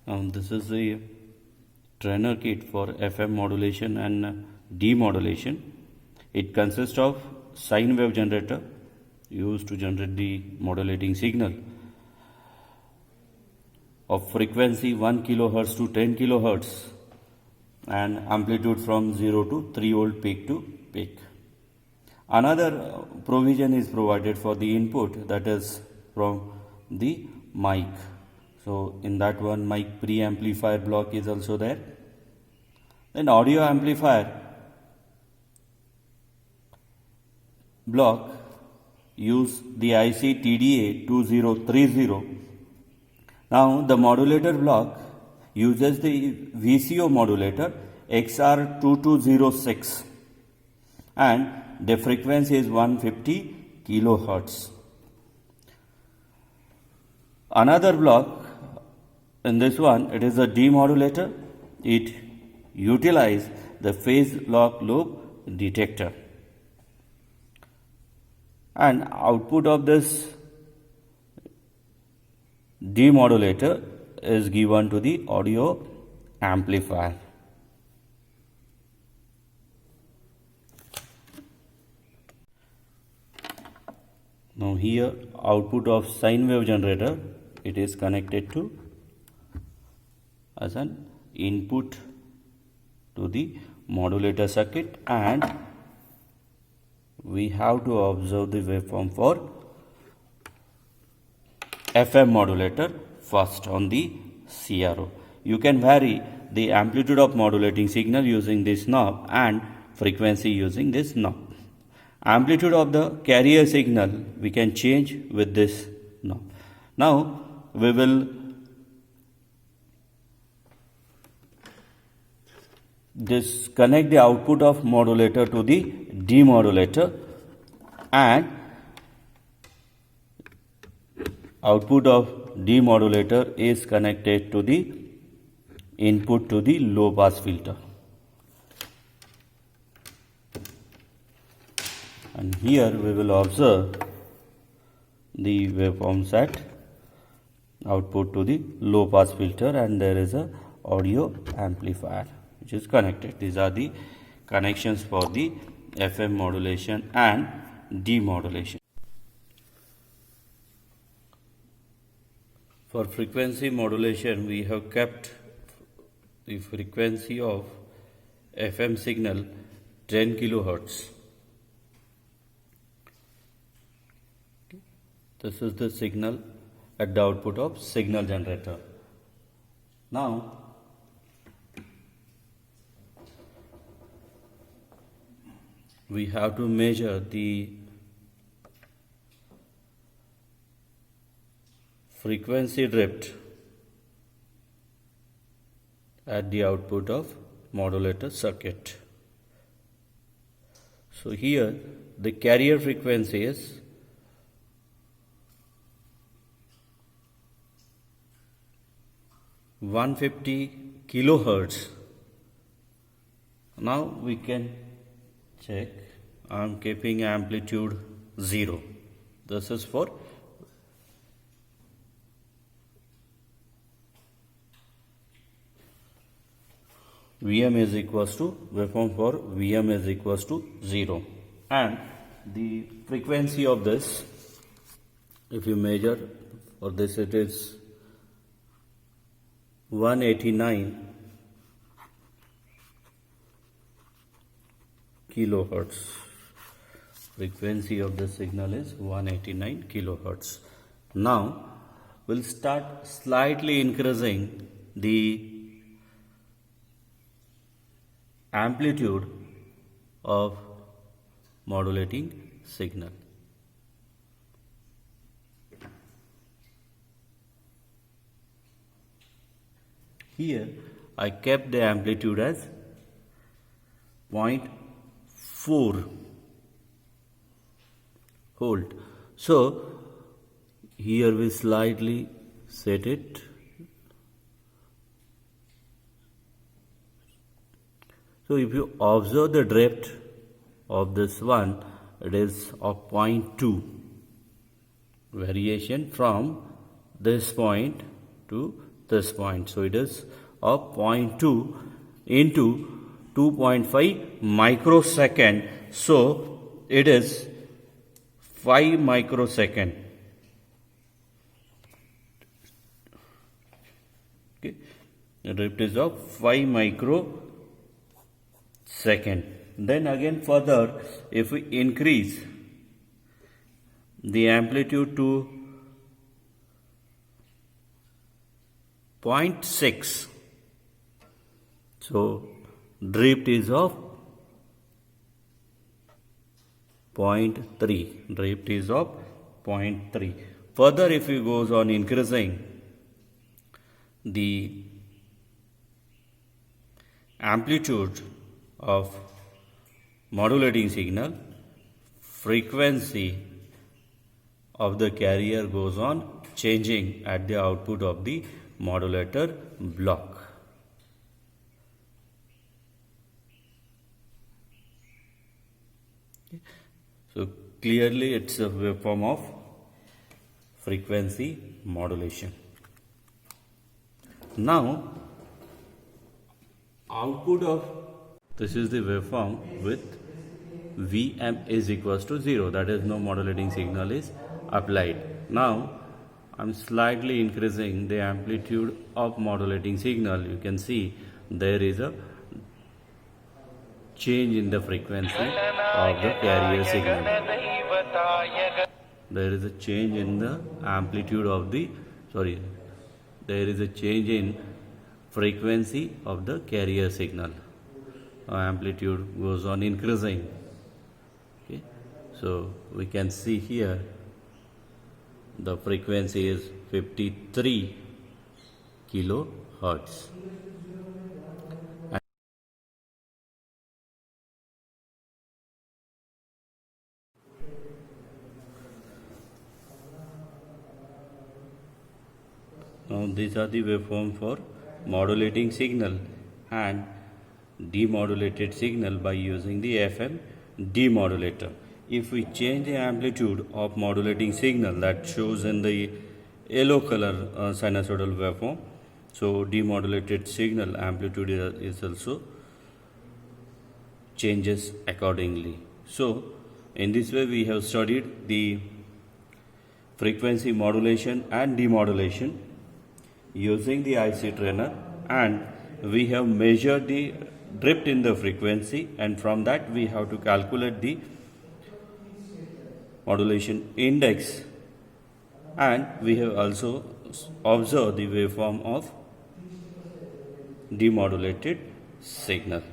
This is the trainer kit for FM modulation and demodulation. It consists of sine wave generator used to generate the modulating signal of frequency 1 kilohertz to 10 kilohertz and amplitude from 0 to 3 volt peak to peak. Another provision is provided for the input, that is from the mic. So in that one, mic preamplifier block is also there. Then audio amplifier block use the IC TDA 2030. Now the modulator block uses the VCO modulator XR2206 and the frequency is 150 kilohertz. Another block in this one, it is a demodulator. It utilizes the phase lock loop detector, and output of this demodulator is given to the audio amplifier. Now here output of sine wave generator, it is connected to as an input to the modulator circuit, and we have to observe the waveform for FM modulator first on the CRO. You can vary the amplitude of modulating signal using this knob and frequency using this knob. Amplitude of the carrier signal we can change with this knob. Now we will connect the output of modulator to the demodulator, and output of demodulator is connected to the input to the low pass filter. And here we will observe the waveform set output to the low pass filter, and there is a audio amplifier which is connected. These are the connections for the FM modulation and demodulation. For frequency modulation, we have kept the frequency of FM signal 10 kilohertz. This is the signal at the output of signal generator. Now we have to measure the frequency drift at the output of modulator circuit. So here the carrier frequency is 150 kilohertz. Now we can check. I am keeping amplitude 0. This is for Vm is equals to waveform for Vm is equals to 0, and the frequency of this, if you measure for this, it is 189 kilohertz. Frequency of the signal is 189 kilohertz. Now we'll start slightly increasing the amplitude of modulating signal. Here I kept the amplitude as 0.4 volt. So here we slightly set it. So if you observe the drift of this one, it is of 0.2 variation from this point to this point. So it is of 0.2 into 2.5 microsecond. So it is 5 microsecond. Okay. The drift is of 5 microsecond. Then again further, if we increase the amplitude to 0.6, so drift is of 0.3. Drift is of 0.3. Further, if we goes on increasing the amplitude of modulating signal, frequency of the carrier goes on changing at the output of the modulator block. So clearly it's a waveform of frequency modulation. Now output of this is the waveform with Vm is equals to 0, that is no modulating signal is applied. Now I'm slightly increasing the amplitude of modulating signal. You can see there is a change in the frequency of the carrier signal. There is a change in the amplitude of the there is a change in frequency of the carrier signal. Amplitude goes on increasing. Okay, so we can see here the frequency is 53 kilohertz. Now these are the waveform for modulating signal and demodulated signal by using the FM demodulator. If we change the amplitude of modulating signal, that shows in the yellow color sinusoidal waveform, so demodulated signal amplitude is also changes accordingly. So in this way we have studied the frequency modulation and demodulation using the IC trainer, and we have measured the drift in the frequency, and from that we have to calculate the modulation index, and we have also observed the waveform of demodulated signal.